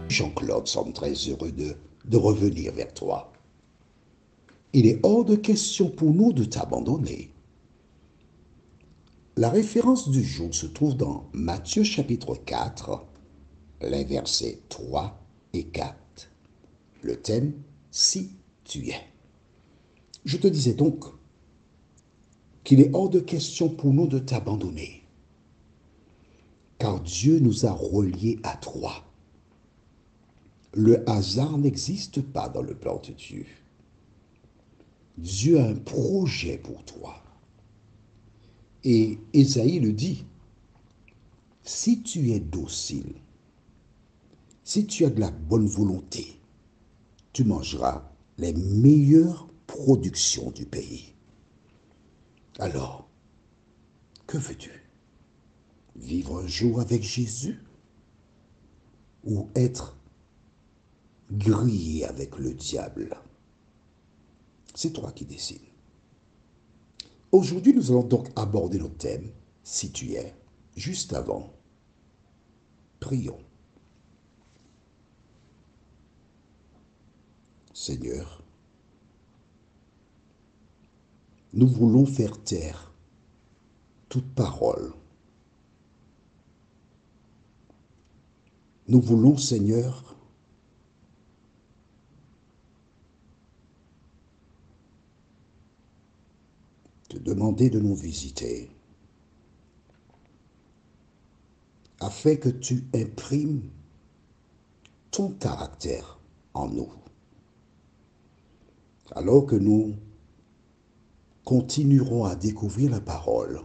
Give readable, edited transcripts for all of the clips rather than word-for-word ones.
Jean-Claude, sommes très heureux de revenir vers toi. Il est hors de question pour nous de t'abandonner. La référence du jour se trouve dans Matthieu chapitre 4, les versets 3 et 4. Le thème, si tu es. Je te disais donc qu'il est hors de question pour nous de t'abandonner, car Dieu nous a reliés à toi. Le hasard n'existe pas dans le plan de Dieu. Dieu a un projet pour toi. Et Ésaïe le dit, si tu es docile, si tu as de la bonne volonté, tu mangeras les meilleures productions du pays. Alors, que veux-tu? Vivre un jour avec Jésus ou être grillé avec le diable? C'est toi qui décides. Aujourd'hui, nous allons donc aborder notre thème, si tu es. Juste avant, prions. Seigneur, nous voulons faire taire toute parole. Nous voulons, Seigneur, te demander de nous visiter afin que tu imprimes ton caractère en nous. Alors que nous continuerons à découvrir la parole,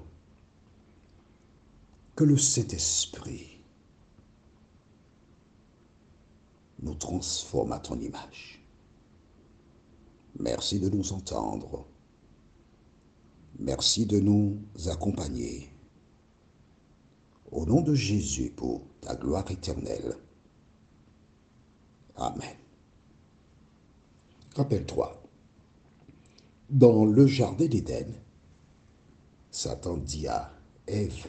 que le Saint-Esprit nous transforme à ton image. Merci de nous entendre. Merci de nous accompagner. Au nom de Jésus, pour ta gloire éternelle. Amen. Rappelle-toi, dans le jardin d'Éden, Satan dit à Ève,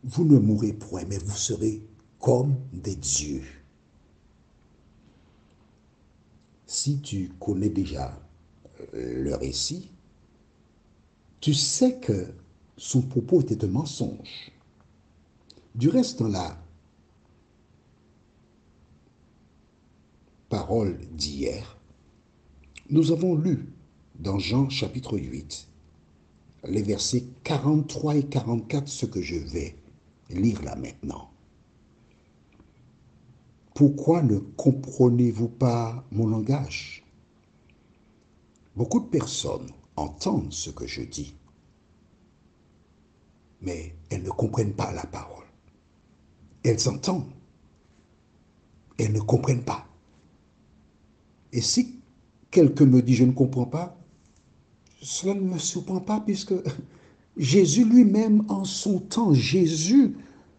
vous ne mourrez point, mais vous serez comme des dieux. Si tu connais déjà le récit, tu sais que son propos était un mensonge. Du reste, dans la parole d'hier, nous avons lu dans Jean chapitre 8, les versets 43 et 44, ce que je vais lire là maintenant. Pourquoi ne comprenez-vous pas mon langage? Beaucoup de personnes entendent ce que je dis, mais elles ne comprennent pas la parole. Elles entendent, elles ne comprennent pas. Et si quelqu'un me dit je ne comprends pas, cela ne me surprend pas puisque Jésus lui-même en son temps, Jésus,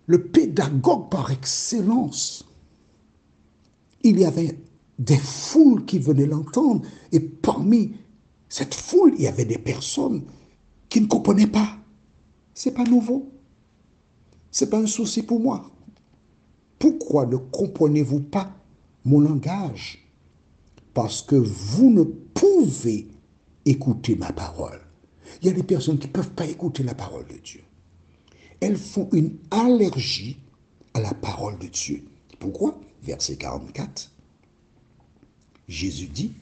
le pédagogue par excellence, il y avait des foules qui venaient l'entendre et parmi cette foule, il y avait des personnes qui ne comprenaient pas. Ce n'est pas nouveau. Ce n'est pas un souci pour moi. Pourquoi ne comprenez-vous pas mon langage? Parce que vous ne pouvez écouter ma parole. Il y a des personnes qui ne peuvent pas écouter la parole de Dieu. Elles font une allergie à la parole de Dieu. Pourquoi? Verset 44. Jésus dit,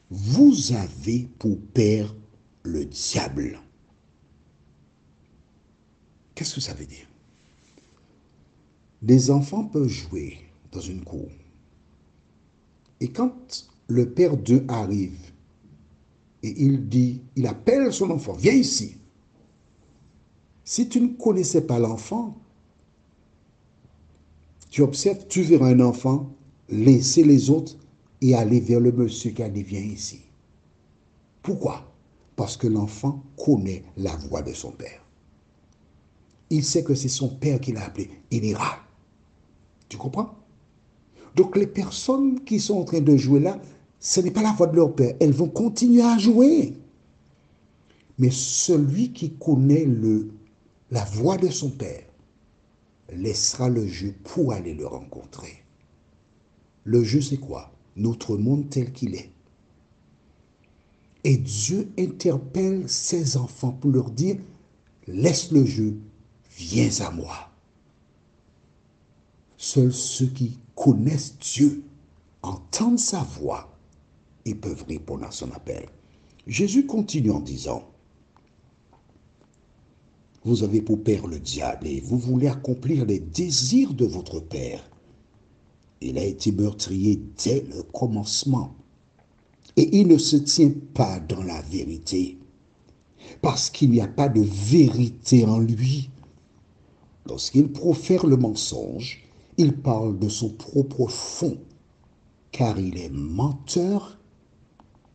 vous avez pour père le diable. Qu'est-ce que ça veut dire? Des enfants peuvent jouer dans une cour. Et quand le père d'eux arrive et il appelle son enfant, viens ici. Si tu ne connaissais pas l'enfant, tu observes, tu verras un enfant laisser les autres et aller vers le monsieur qui a dit viens ici. Pourquoi? Parce que l'enfant connaît la voix de son père. Il sait que c'est son père qui l'a appelé. Il ira. Tu comprends? Donc les personnes qui sont en train de jouer là, ce n'est pas la voix de leur père. Elles vont continuer à jouer. Mais celui qui connaît la voix de son père laissera le jeu pour aller le rencontrer. Le jeu, c'est quoi? Notre monde tel qu'il est. Et Dieu interpelle ses enfants pour leur dire, laisse le jeu, viens à moi. Seuls ceux qui connaissent Dieu, entendent sa voix et peuvent répondre à son appel. Jésus continue en disant, vous avez pour père le diable et vous voulez accomplir les désirs de votre père. Il a été meurtrier dès le commencement et il ne se tient pas dans la vérité parce qu'il n'y a pas de vérité en lui. Lorsqu'il profère le mensonge, il parle de son propre fond, car il est menteur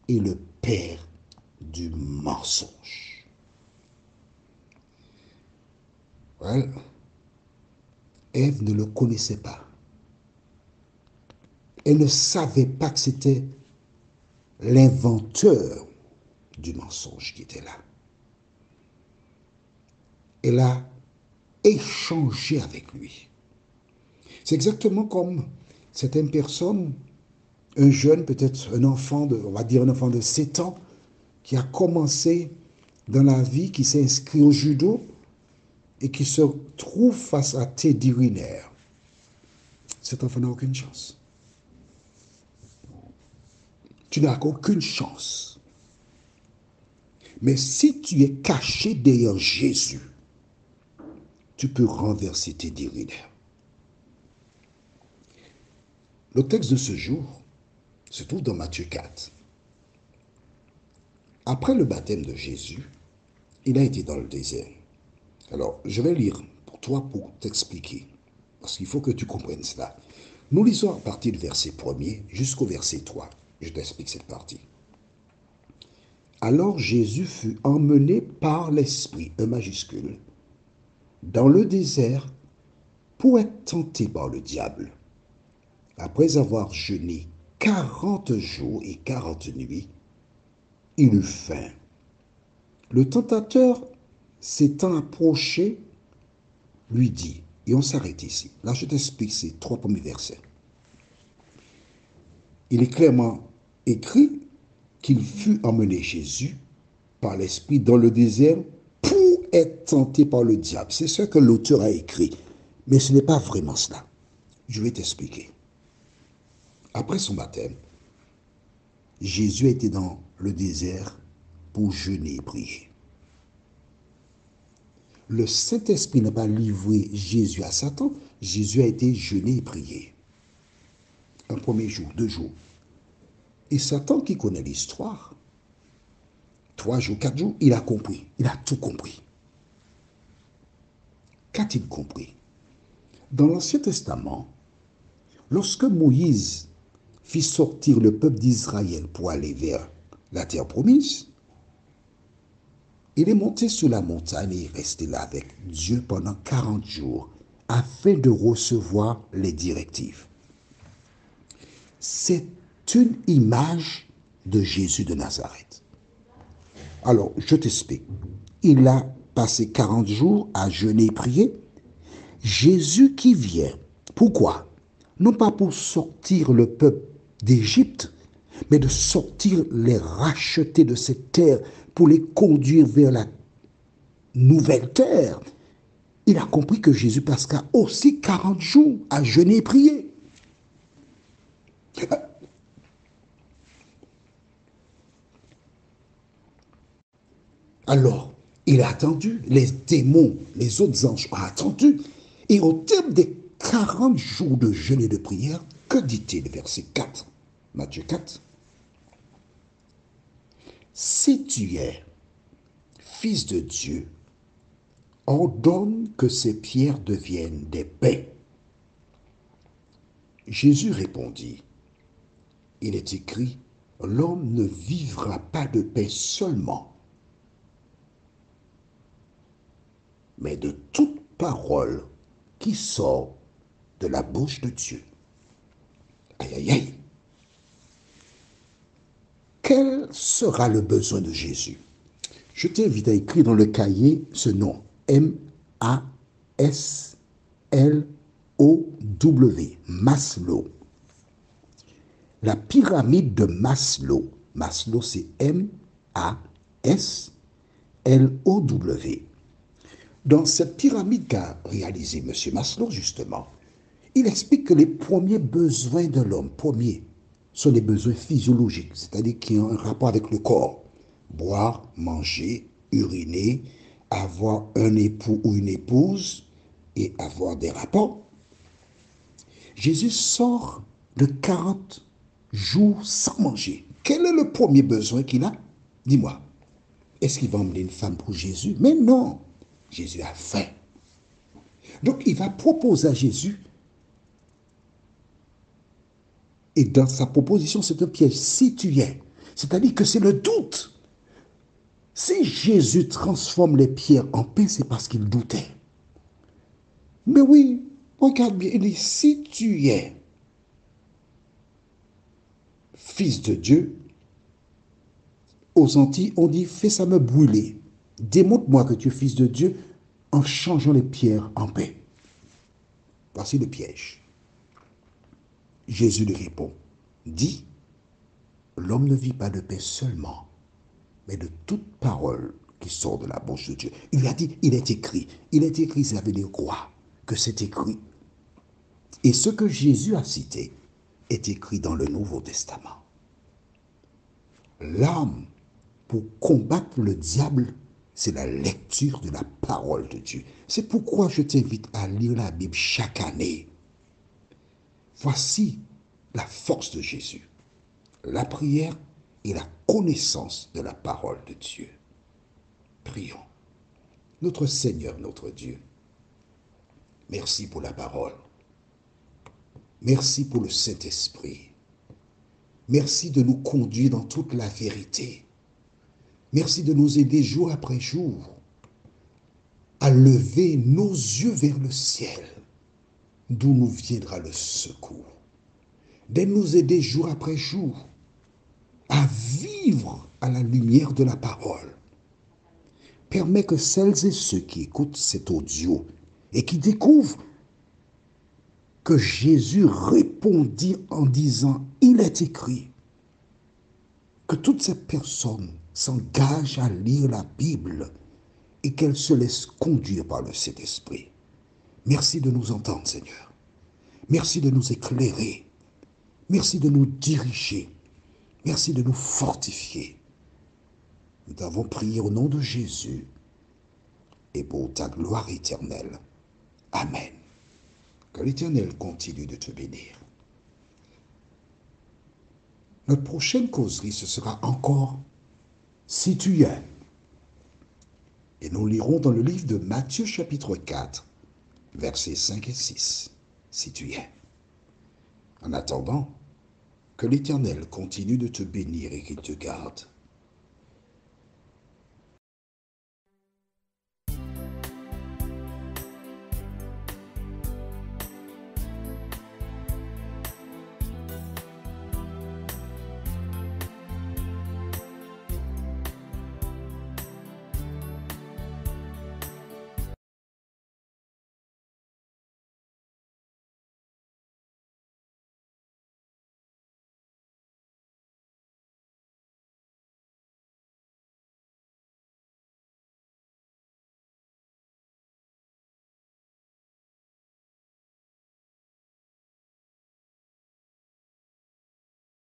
et le père du mensonge. Well, Ève ne le connaissait pas. Elle ne savait pas que c'était l'inventeur du mensonge qui était là. Elle a échangé avec lui. C'est exactement comme certaines personnes, un jeune, peut-être un enfant on va dire un enfant de 7 ans, qui a commencé dans la vie, qui s'est inscrit au judo et qui se trouve face à Teddy Riner. Cet enfant n'a aucune chance. Tu n'as aucune chance. Mais si tu es caché derrière Jésus, tu peux renverser Teddy Riner. Le texte de ce jour se trouve dans Matthieu 4. Après le baptême de Jésus, il a été dans le désert. Alors, je vais lire pour toi pour t'expliquer, parce qu'il faut que tu comprennes cela. Nous lisons à partir du verset 1er jusqu'au verset 3. Je t'explique cette partie. Alors Jésus fut emmené par l'Esprit, E majuscule, dans le désert pour être tenté par le diable. Après avoir jeûné 40 jours et 40 nuits, il eut faim. Le tentateur, s'étant approché, lui dit, et on s'arrête ici. Là, je t'explique ces 3 premiers versets. Il est clairement écrit qu'il fut emmené Jésus par l'Esprit dans le désert pour être tenté par le diable. C'est ce que l'auteur a écrit, mais ce n'est pas vraiment cela. Je vais t'expliquer. Après son baptême, Jésus a été dans le désert pour jeûner et prier. Le Saint-Esprit n'a pas livré Jésus à Satan. Jésus a été jeûné et prié. Un premier jour, 2 jours. Et Satan, qui connaît l'histoire, 3 jours, 4 jours, il a compris. Il a tout compris. Qu'a-t-il compris? Dans l'Ancien Testament, lorsque Moïse fit sortir le peuple d'Israël pour aller vers la terre promise, il est monté sur la montagne et est resté là avec Dieu pendant 40 jours afin de recevoir les directives. C'est une image de Jésus de Nazareth. Alors, je t'explique. Il a passé 40 jours à jeûner et prier. Jésus qui vient. Pourquoi? Non pas pour sortir le peuple d'Égypte, mais de sortir les racheter de cette terre pour les conduire vers la nouvelle terre. Il a compris que Jésus passera aussi 40 jours à jeûner et prier. Alors, il a attendu, les démons, les autres anges ont attendu, et au terme des 40 jours de jeûne et de prière, que dit-il, verset 4, Matthieu 4? Si tu es fils de Dieu, ordonne que ces pierres deviennent des pains. Jésus répondit, il est écrit, l'homme ne vivra pas de pain seulement, mais de toute parole qui sort de la bouche de Dieu. Aïe, aïe, aïe. Quel sera le besoin de Jésus? Je t'invite à écrire dans le cahier ce nom, M-A-S-L-O-W, Maslow. la pyramide de Maslow. Maslow, c'est M-A-S-L-O-W. Dans cette pyramide qu'a réalisée M. Maslow, justement, il explique que les premiers besoins de l'homme, premiers, sont les besoins physiologiques, c'est-à-dire qui ont un rapport avec le corps. Boire, manger, uriner, avoir un époux ou une épouse et avoir des rapports. Jésus sort de 40 jours sans manger. Quel est le premier besoin qu'il a? Dis-moi. Est-ce qu'il va emmener une femme pour Jésus? Mais non. Jésus a faim. Donc il va proposer à Jésus, et dans sa proposition, c'est un piège. Si tu es, c'est-à-dire que c'est le doute. Si Jésus transforme les pierres en pain, c'est parce qu'il doutait. Mais oui, regarde bien, il dit, si tu es fils de Dieu, aux Antilles, on dit, fais ça me brûler. Démontre-moi que tu es fils de Dieu en changeant les pierres en pain. Voici le piège. Jésus lui répond, dis, l'homme ne vit pas de pain seulement, mais de toute parole qui sort de la bouche de Dieu. Il lui a dit, il est écrit. Il est écrit, ça veut dire quoi? Que c'est écrit. Et ce que Jésus a cité est écrit dans le Nouveau Testament. L'arme pour combattre le diable, c'est la lecture de la parole de Dieu. C'est pourquoi je t'invite à lire la Bible chaque année. Voici la force de Jésus, la prière et la connaissance de la parole de Dieu. Prions. Notre Seigneur, notre Dieu, merci pour la parole. Merci pour le Saint-Esprit. Merci de nous conduire dans toute la vérité. Merci de nous aider jour après jour à lever nos yeux vers le ciel, d'où nous viendra le secours. De nous aider jour après jour à vivre à la lumière de la parole. Permets que celles et ceux qui écoutent cet audio et qui découvrent que Jésus répondit en disant « Il est écrit », que toutes ces personnes s'engagent à lire la Bible et qu'elles se laissent conduire par le Saint-Esprit. Merci de nous entendre, Seigneur. Merci de nous éclairer. Merci de nous diriger. Merci de nous fortifier. Nous t'avons prié au nom de Jésus et pour ta gloire éternelle. Amen. Que l'Éternel continue de te bénir. Notre prochaine causerie, ce sera encore « Si tu es ». Et nous lirons dans le livre de Matthieu chapitre 4, versets 5 et 6. « Si tu es ». En attendant, que l'Éternel continue de te bénir et qu'il te garde.